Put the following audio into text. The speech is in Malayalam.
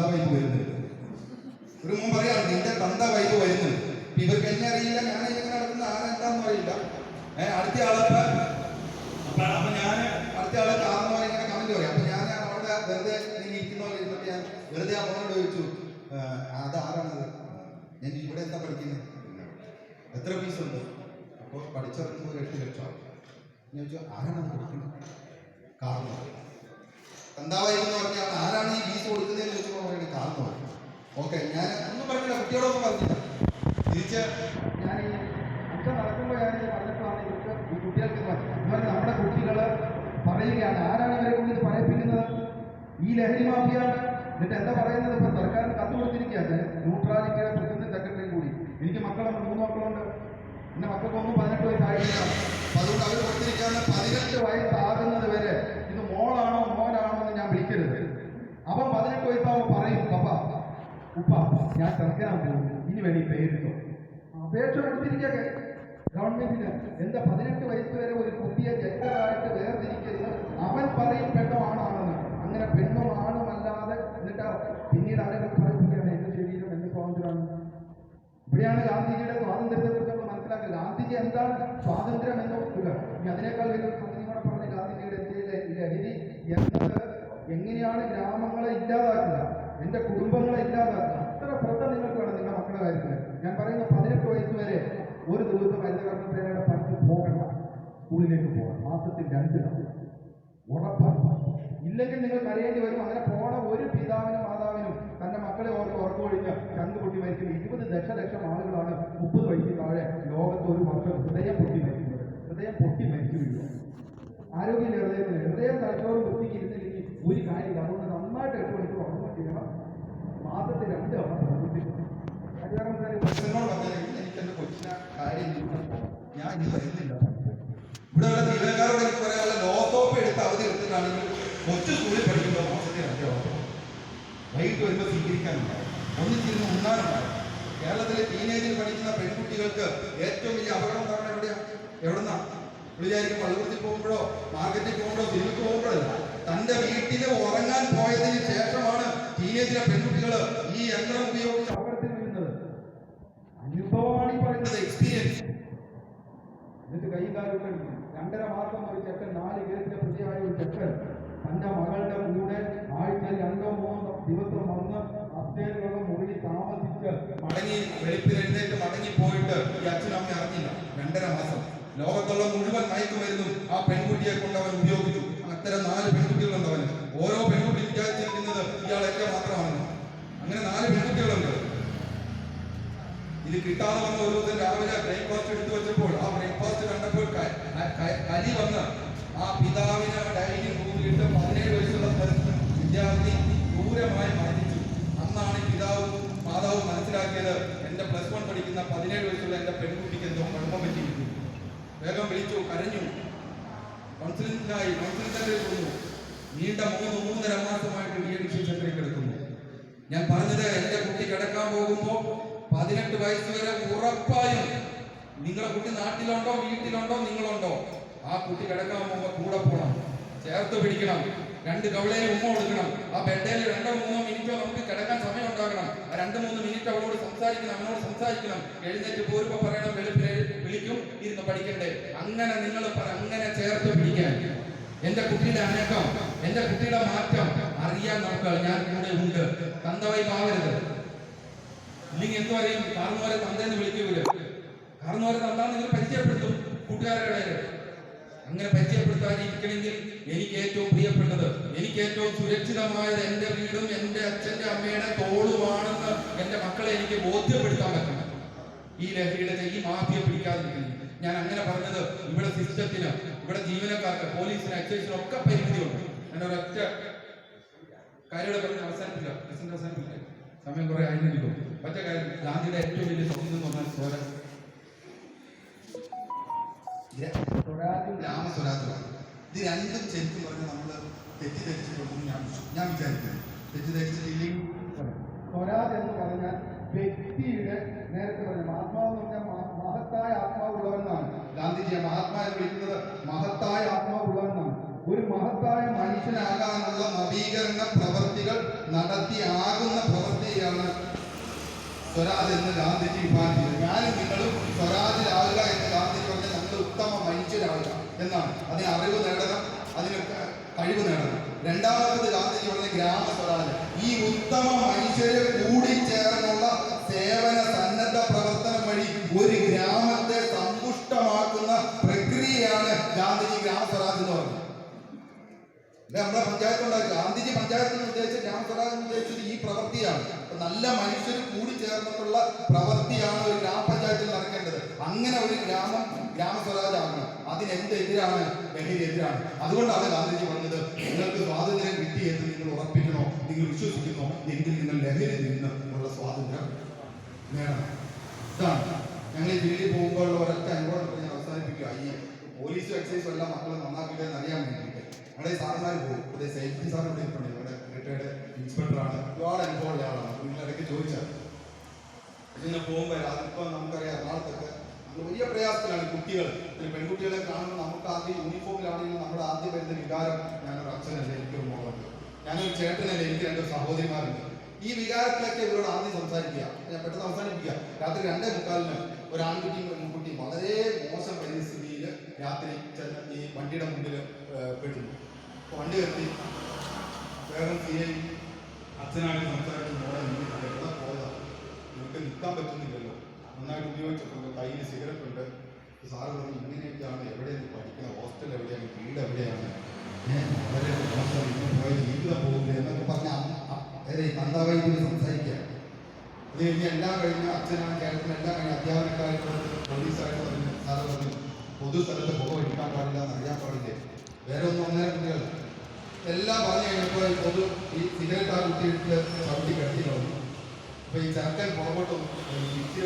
വൈബ് വരുന്നത്. ഒരു മോൻ പറയാണ് നിന്റെ തന്ത വൈബ് വരുന്നത്. ഇവർക്ക് എന്നെ അറിയില്ല, ഞാൻ ഇങ്ങനെ നടക്കുന്ന ആരെന്താന്ന് അറിയില്ല. അടുത്ത ആളെ അപ്പൊ ഞാൻ അടുത്ത ആളെ കാണുന്ന പോലെ ഇങ്ങനെ കമന്റ് പറയും. അപ്പൊ ഞാൻ അവിടെ വെറുതെ ഇരിക്കുന്ന പോലെ ഇരുന്നിട്ട് ഞാൻ വെറുതെ ആ മോനോട് ചോദിച്ചു, അതാരാണത്? ഞാൻ ഇവിടെ എന്താ പഠിക്കുന്നത്, എത്ര ഫീസ് ഉണ്ട്? അപ്പോൾ പഠിച്ചിറങ്ങുമ്പോൾ 8 ലക്ഷം. ഞാൻ ചോദിച്ചു ആരാണത് പഠിക്കുന്നത്? കാരണം തന്താവായിരുന്നു പറഞ്ഞാൽ ആരാണ് ഈ ഫീസ് കൊടുക്കുന്നതെന്ന് ചോദിച്ചപ്പോൾ പറയുന്നത് കാരണം. ഓക്കെ, ഞാൻ ഒന്നും പറഞ്ഞില്ല, കുട്ടിയോടൊന്നും പറഞ്ഞില്ല. തിരിച്ച് ഞാൻ ഈ അച്ഛൻ നടക്കുമ്പോൾ ഞാൻ പറഞ്ഞപ്പോഴാണ് ഇവർക്ക് ഈ കുട്ടികൾക്ക് നമ്മുടെ കുട്ടികൾ പറയുകയാണ് ആരാണ് ഇവരെ കൊണ്ട് ഇത് പറയിപ്പിക്കുന്നത്? ഈ ലഹരി മാഫിയ. എന്നിട്ട് എന്താ പറയുന്നത്? ഇപ്പൊ സർക്കാരിന് കത്ത് കൊടുത്തിരിക്കുകയാണ്, ന്യൂട്രാലിറ്റിയുടെ പ്രസിഡന്റ് സെക്രട്ടറിയും കൂടി. എനിക്ക് മക്കളുണ്ട്, 3 മക്കളുണ്ട്. എന്റെ മക്കൾക്കൊന്നും 18 വയസ്സായിട്ടില്ല. അതുകൊണ്ട് അവർ കൊടുത്തിരിക്കുകയാണ് 18 വയസ്സാകുന്നത് വരെ ഇത് മോളാണോ മോനാണോ എന്ന് ഞാൻ വിളിക്കരുത്. അവൻ 18 വയസ്സാവുമ്പോൾ പറയും പപ്പ ഉപ്പ ഞാൻ ചെറുക്കാൻ പോകുന്നു, ഇനി വേണ്ടി പേരിട്ടോ. അപേക്ഷ കൊടുത്തിരിക്കുക ഗവൺമെന്റിന്. എന്താ 18 വയസ്സ് വരെ ഒരു കുട്ടിയെ ജെൻഡറായിട്ട് വേർതിരിക്കരുത്. അവൻ പറയും പെണ്ണോ ആണാണെന്ന്. അങ്ങനെ പെണ്ണോ ആണുമല്ലാതെ എന്നിട്ട് പിന്നീട് ആരെങ്കിലും പറയിപ്പിക്കുകയാണ് എന്റെ ശരീരം എന്റെ സ്വാതന്ത്ര്യമാണ്. ഇവിടെയാണ് ഗാന്ധിജിയുടെ സ്വാതന്ത്ര്യത്തെ കുറിച്ച് നമ്മൾ മനസ്സിലാക്കുക. ഗാന്ധിജി എന്താണ് സ്വാതന്ത്ര്യം എന്ന് ഓർക്കുക. ഇനി അതിനേക്കാൾ വലിയ സംഗതി കൂടെ പറഞ്ഞ ഗാന്ധിജിയുടെ ലഹരി എന്നത് എങ്ങനെയാണ് ഗ്രാമങ്ങളെ ഇല്ലാതാക്കുക, എന്റെ കുടുംബങ്ങളെ ഇല്ലാതാക്കുക. അത്ര ശ്രദ്ധ നിങ്ങൾക്ക് വേണം നിങ്ങളുടെ മക്കളുടെ കാര്യത്തിൽ. ഞാൻ പറയുന്ന 18 വയസ്സ് വരെ ഒരു ദിവസം ഹരിതകർമ്മസേനയുടെ പണിക്ക് പോകണ്ട, സ്കൂളിലേക്ക് പോകാം. മാസത്തിൽ 2 തവണ ഉറപ്പാണ്. ഇല്ലെങ്കിൽ നിങ്ങൾ കരയേണ്ടി വരും. അങ്ങനെ പോണ ഒരു പിതാവിനും മാതാവിനും തന്റെ മക്കളെ ഉറക്കു കഴിഞ്ഞ് ചങ്ക് പൊട്ടി മരിക്കുന്ന 20 ദശലക്ഷം ആളുകളാണ് 30 വയസ്സിൽ താഴെ ലോകത്ത് ഒരു വർഷം ഹൃദയം പൊട്ടി മരിക്കുന്നത്. ഹൃദയം പൊട്ടി മരിച്ചു വീഴുക. ആരോഗ്യമില്ല ഹൃദയത്തിന്. ഹൃദയം തലച്ചോറ് വൃത്തിക്ക് ഇരുന്നില്ലെങ്കിൽ ഒരു കാര്യമില്ല. അതുകൊണ്ട് നന്നായിട്ട് 8 മണിക്കൂർ ഉറങ്ങുക ചെയ്യണം. മാസത്തിൽ 2 തവണ പ്രവർത്തിക്കണം. എനിക്ക് എന്റെ കൊച്ചിനെ കാര്യം ഞാൻ ഇനി വരുന്നില്ല. ഇവിടെയുള്ള ജീവനക്കാരോട് എനിക്ക് പറയാനുള്ള ലോകോപ്പ് എടുത്ത് അവധി എടുത്തിട്ടാണെങ്കിൽ കൊച്ചു സ്കൂളിൽ പഠിക്കുമ്പോൾ മാസത്തിൽ 2 തവണ വൈകിട്ട് വരുമ്പോൾ സ്വീകരിക്കാനുണ്ടാവും, ഒന്നിച്ചിരുന്ന് ഉണ്ണാനുണ്ടാവും. കേരളത്തിലെ ടീനേജിൽ പഠിക്കുന്ന പെൺകുട്ടികൾക്ക് ഏറ്റവും വലിയ അപകടം കാരണം എവിടെയാണ്? എവിടുന്നാ വിചാരിക്കും? പള്ളികൂടത്തിൽ പോകുമ്പോഴോ മാർക്കറ്റിൽ പോകുമ്പോഴോ സിനിമയ്ക്ക് പോകുമ്പോഴല്ല, തന്റെ വീട്ടിൽ ഉറങ്ങാൻ പോയതിന് ശേഷമാണ് ടീനേജിലെ പെൺകുട്ടികൾ ഈ യന്ത്രം ഉപയോഗിച്ച് അപകടത്തിൽ വീഴുന്നത്. അനുഭവമാണ് ഈ പറയുന്നത്, എക്സ്പീരിയൻസ്. എന്നിട്ട് കൈയും കാലും കഴിക്കും. 2.5 മാസം ഒരു ചെക്കൻ, 4 കേസിലെ പ്രതിയായ ഒരു ചെക്കൻ തന്റെ മകളുടെ കൂടെ ആഴ്ചയിൽ 2-3 ദിവസം വന്ന് അപ്സ്റ്റേറിലുള്ള മുറിയിൽ താമസിച്ച് മടങ്ങി വെളുപ്പിനെഴുന്നേറ്റ് മടങ്ങിപ്പോയിട്ട് ഈ അച്ഛനമ്മ അറിഞ്ഞില്ല. 2.5 മാസം ലോകത്തുള്ള മുഴുവൻ മയക്കുമരുന്നും ആ പെൺകുട്ടിയെ കൊണ്ട് അവൻ ഉപയോഗിച്ചു. അത്തരം 4 പെൺകുട്ടികളുണ്ട് അവന്. ഓരോ പെൺകുട്ടി വിചാരിച്ചിരിക്കുന്നത് ഇയാൾ എന്റെ മാത്രമാണ്. അങ്ങനെ 4 പെൺകുട്ടികളുണ്ട്. ഇത് കിട്ടാതെ വന്ന ഒരു ദിവസം രാവിലെ ബ്രേക്ക്ഫാസ്റ്റ് എടുത്തു വെച്ചപ്പോൾ ആ ബ്രേക്ക്ഫാസ്റ്റ് കണ്ടപ്പോൾ കലി വന്ന് ആ പിതാവിനെ ഡൈനിങ് റൂമിലിട്ട് 17 വയസ്സുള്ള വിദ്യാർത്ഥി ക്രൂരമായി മർദ്ദിച്ചു. അന്നാണ് പിതാവും മാതാവും മനസ്സിലാക്കിയത്, എന്റെ +1 പഠിക്കുന്ന 17 വയസ്സുള്ള എന്റെ പെൺകുട്ടിക്ക് എന്തോ കുഴപ്പം പറ്റിയിരിക്കുന്നു. വേഗം വിളിച്ചു, കരഞ്ഞു, കൗൺസിലിംഗിനായി കൗൺസിലിംഗ് സെന്ററിൽ കൊണ്ടു. നീണ്ട 3-3.5 മാസമായിട്ട് ഡി-അഡിക്ഷൻ സെന്ററിൽ കിടക്കുന്നു. ഞാൻ പറഞ്ഞത്, എന്റെ കുട്ടി കിടക്കാൻ പോകുമ്പോ 18 വയസ്സ് വരെ ഉറപ്പായും നിങ്ങളുടെ കുട്ടി നാട്ടിലുണ്ടോ വീട്ടിലുണ്ടോ നിങ്ങളുണ്ടോ, ആ കുട്ടി കിടക്കാൻ പോകുമ്പോ കൂടെ പോകണം, ചേർത്ത് പിടിക്കണം, 2 കവളയിൽ ഉമ്മ കൊടുക്കണം. ആ ബെഡേൽ 2-3 മിനിറ്റോ നമുക്ക് കിടക്കാൻ സമയം ഉണ്ടാകണം. ആ 2-3 മിനിറ്റ് അവളോട് സംസാരിക്കണം, അവനോട് സംസാരിക്കണം. എഴുന്നേറ്റ് പോരുമ്പോ പറയണം, വെളുപ്പിനെ വിളിക്കും, ഇരുന്ന് പഠിക്കണ്ടേ. അങ്ങനെ നിങ്ങൾ അങ്ങനെ ചേർത്ത് പിടിക്കാൻ. എന്റെ കുട്ടിയുടെ അനക്കം, എന്റെ കുട്ടിയുടെ മാറ്റം അറിയാൻ നോക്കുക. ഞാൻ കൂടെ ഉണ്ട്. തന്തവായി പാവരുത്. ഇല്ലെങ്കിൽ എന്തു പറയും? കാർന്നോരെ തന്തേന്ന് വിളിക്കൂല. കാർന്നോരെ തന്താന്ന് നിങ്ങൾ പരിചയപ്പെടുത്തും കൂട്ടുകാരുടെ. അങ്ങനെ പരിചയപ്പെടുത്താതിരിക്കണമെങ്കിൽ എനിക്ക് ഏറ്റവും പ്രിയപ്പെട്ടത്, എനിക്ക് ഏറ്റവും സുരക്ഷിതമായത് എന്റെ വീടും എന്റെ അച്ഛന്റെ അമ്മയുടെ തോളുമാണെന്ന് എന്റെ മക്കളെ എനിക്ക് ബോധ്യപ്പെടുത്താൻ പറ്റണം. ഈ ലഹരിയുടെ ഈ മാഫിയെ പിടിക്കാതിരിക്കുന്നു. ഞാൻ അങ്ങനെ പറഞ്ഞത്, ഇവിടെ സിസ്റ്റത്തിന്, ഇവിടെ ജീവനക്കാർക്ക്, പോലീസിന്, എക്സൈസിനും ഒക്കെ പരിമിതിയുണ്ട്. ഞാൻ ഒരൊറ്റ കാര്യങ്ങളെ പറഞ്ഞ് അവസാനിപ്പില്ല, സമയം കുറെ ആയിരിക്കും. ഒറ്റ കാര്യം, ഗാന്ധിയുടെ ഏറ്റവും വലിയ സ്വപ്നം എന്ന് പറഞ്ഞാൽ സ്വരാജ്യം രാമസ്വരാജ്യമാണ്. ഇത് രണ്ടും ശരിക്കും പറഞ്ഞാൽ നമ്മൾ തെറ്റിദ്ധരിച്ചിട്ടുണ്ടെന്ന് ഞാൻ വിചാരിക്കുന്നു. തെറ്റിദ്ധരിച്ചിട്ടില്ലെങ്കിൽ സ്വരാജ് എന്ന് പറഞ്ഞാൽ വ്യക്തിയുടെ, നേരത്തെ പറഞ്ഞ മഹാത്മാവെന്ന് പറഞ്ഞാൽ മഹത്തായ ആത്മാവുള്ളവെന്നാണ് ഗാന്ധിജിയെ മഹാത്മാ എന്ന് വിളിക്കുന്നത്. മഹത്തായ ആത്മാവുള്ളവെന്നാണ്. ഒരു മഹത്തായ മനുഷ്യനാകാനുള്ള നവീകരണ പ്രവർത്തികൾ നടത്തി ആകുന്ന പ്രവൃത്തിയാണ് സ്വരാജ് എന്ന് ഗാന്ധിജി വിഭാവനം ചെയ്തത്. ഞാനും നിങ്ങളും സ്വരാജിലാവുക എന്ന് ഗാന്ധിജി പറഞ്ഞ ഞങ്ങൾ ഉത്തമ മനുഷ്യരാവുക എന്നാണ്. അതിന് അറിവ് നേടണം, അതിന് കഴിവ് നേടണം. രണ്ടാമത്തത് ഗാന്ധിജി പറഞ്ഞ ഗ്രാമ സ്വരാജ്. ഈ ഉത്തമ മനുഷ്യരെ കൂടിച്ചേർന്നുള്ള സേവന സന്നദ്ധ പ്രവർത്തനം വഴി ഒരു ഗ്രാമത്തെ സമ്പുഷ്ടമാക്കുന്ന പ്രക്രിയയാണ് ഗാന്ധിജി ഗ്രാമ സ്വരാജ് എന്ന് പറഞ്ഞത്. നമ്മുടെ പഞ്ചായത്ത് ഉണ്ടാക്കി ഗാന്ധിജി പഞ്ചായത്തിന് ഉദ്ദേശിച്ച ഗ്രാമ സ്വരാജ് ഉദ്ദേശിച്ചത് ഈ പ്രവൃത്തിയാണ്. നല്ല മനുഷ്യർ കൂടി ചേർന്നിട്ടുള്ള പ്രവൃത്തിയാണ് ഒരു ഗ്രാമപഞ്ചായത്തിൽ നടക്കേണ്ടത്. അങ്ങനെ ഒരു ഗ്രാമ സ്വരാജ് ആകണം. അതിനെന്തെതിരാണ്? ലഹരി എതിരാണ്. അതുകൊണ്ടാണ് ഗാന്ധിജി പറഞ്ഞത്, നിങ്ങൾക്ക് സ്വാതന്ത്ര്യം കിട്ടിയെന്ന് നിങ്ങൾ ഉറപ്പിക്കണോ, നിങ്ങൾ വിശ്വസിക്കുന്നോ എങ്കിൽ നിങ്ങൾ ലഹരി നിന്ന് ഉള്ള സ്വാതന്ത്ര്യം നേടണം. ഇതാണ് ഞങ്ങൾ ഈ ദില്ലി പോകുമ്പോഴുള്ള ഒരൊറ്റ അനുഭവം ഞാൻ അവസാനിപ്പിക്കുക. ഈ പോലീസും എക്സൈസും എല്ലാം മക്കളെ നന്നാക്കിയിട്ട് അറിയാൻ വേണ്ടിയിട്ട് അവിടെ സാറന്മാർ പോകും. അതേ സേഫ്റ്റി സാർ ഇവിടെ ഇരിപ്പുണ്ട്, ഇവിടെ റിട്ടയർഡ് ഇൻസ്പെക്ടറാണ്, ഒരുപാട് അനുഭവമുള്ള ആളാണ്. നിങ്ങളിടയ്ക്ക് ചോദിച്ചാൽ ഇങ്ങനെ പോകുമ്പോൾ അതിപ്പോൾ നമുക്കറിയാം എറണാകുളത്തൊക്കെ നമ്മൾ വലിയ പ്രയാസത്തിലാണ് കുട്ടികൾ. പെൺകുട്ടികളെ കാണുമ്പോൾ നമുക്ക് ആദ്യം യൂണിഫോമിലാണെങ്കിലും നമ്മുടെ ആദ്യം വരുന്ന വികാരം, ഞാനൊരു അച്ഛനല്ലേ, എനിക്കൊരു മോളുണ്ട്, ഞാനൊരു ചേട്ടനല്ലേ, എനിക്ക് രണ്ട് സഹോദരിമാരുണ്ട്. ഈ വികാരത്തിലൊക്കെ ഇവരോട് ആദ്യം സംസാരിക്കുക. ഞാൻ പെട്ടെന്ന് അവസാനിപ്പിക്കുക. രാത്രി 2:45 ഒരു ആൺകുട്ടിയും പെൺകുട്ടിയും വളരെ മോശം പരിസ്ഥിതിയിൽ രാത്രി ഈ വണ്ടിയുടെ മുന്നിൽ പെടുന്നു. വണ്ടി നിർത്തി വേറെ CI അച്ഛനായിട്ട് സംസാരിച്ച് മോളെ എവിടെ പോയതാണ്, നിങ്ങൾക്ക് നിൽക്കാൻ പറ്റുന്നില്ലല്ലോ, നന്നായിട്ട് ഉപയോഗിച്ചിട്ടുണ്ട്, കയ്യിൽ സിഗരറ്റ് ഉണ്ട്, സാറ് പറഞ്ഞു ഇങ്ങനെയൊക്കെയാണ്, എവിടെയാണ് പഠിക്കുന്നത്, ഹോസ്റ്റൽ എവിടെയാണ്, വീട് എവിടെയാണ്, വളരെ മോശം, ഇങ്ങനെ പോയ ജീവിതം പോകില്ല എന്നൊക്കെ പറഞ്ഞ തന്താവായിട്ട് സംസാരിക്കുക. അത് കഴിഞ്ഞ് എല്ലാം കഴിഞ്ഞ് അച്ഛനാണ് കേരളത്തിൽ എല്ലാം കഴിഞ്ഞ് അധ്യാപനക്കാരായിട്ട് പോലീസായിട്ട് പറഞ്ഞു, സാറ് പറഞ്ഞു പൊതുസ്ഥലത്ത് പുക എടുക്കാൻ പാടില്ല, എന്നറിയാൻ പാടില്ലേ, വേറെ ഒന്നും ഒന്നേരം കുട്ടികൾ എല്ലാം പറഞ്ഞു കഴിഞ്ഞപ്പോൾ ഈ സിഗരറ്റ് ആ കുട്ടിയിട്ട് ചവിട്ടി കെട്ടി കളഞ്ഞു. അപ്പൊ ഈ ചെറുക്കൻ പുറകോട്ടും